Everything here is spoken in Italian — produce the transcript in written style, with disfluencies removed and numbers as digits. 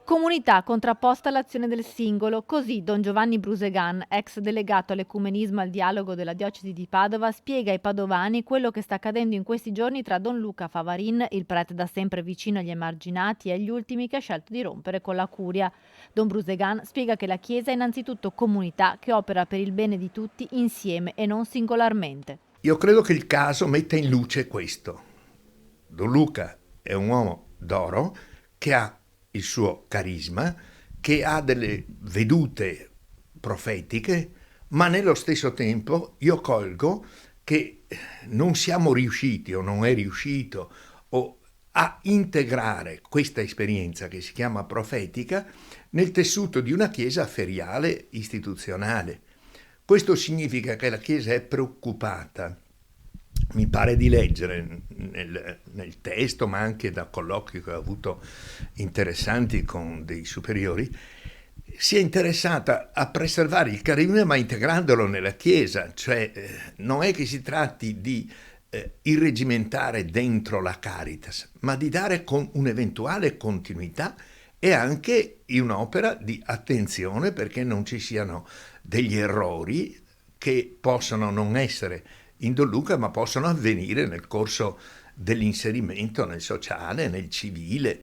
Comunità contrapposta all'azione del singolo, così Don Giovanni Brusegan, ex delegato all'ecumenismo e al dialogo della diocesi di Padova, spiega ai padovani quello che sta accadendo in questi giorni tra Don Luca Favarin, il prete da sempre vicino agli emarginati, e gli ultimi che ha scelto di rompere con la curia. Don Brusegan spiega che la Chiesa è innanzitutto comunità che opera per il bene di tutti insieme e non singolarmente. Io credo che il caso metta in luce questo. Don Luca è un uomo d'oro che ha il suo carisma, che ha delle vedute profetiche, ma nello stesso tempo io colgo che non siamo riusciti o non è riuscito o a integrare questa esperienza che si chiama profetica nel tessuto di una Chiesa feriale istituzionale. Questo significa che la Chiesa è preoccupata, mi pare di leggere nel testo, ma anche da colloqui che ho avuto interessanti con dei superiori, si è interessata a preservare il carisma ma integrandolo nella Chiesa, cioè non è che si tratti di irreggimentare dentro la Caritas, ma di dare con un'eventuale continuità e anche in un'opera di attenzione perché non ci siano degli errori che possono non essere in Don Luca ma possono avvenire nel corso dell'inserimento nel sociale, nel civile,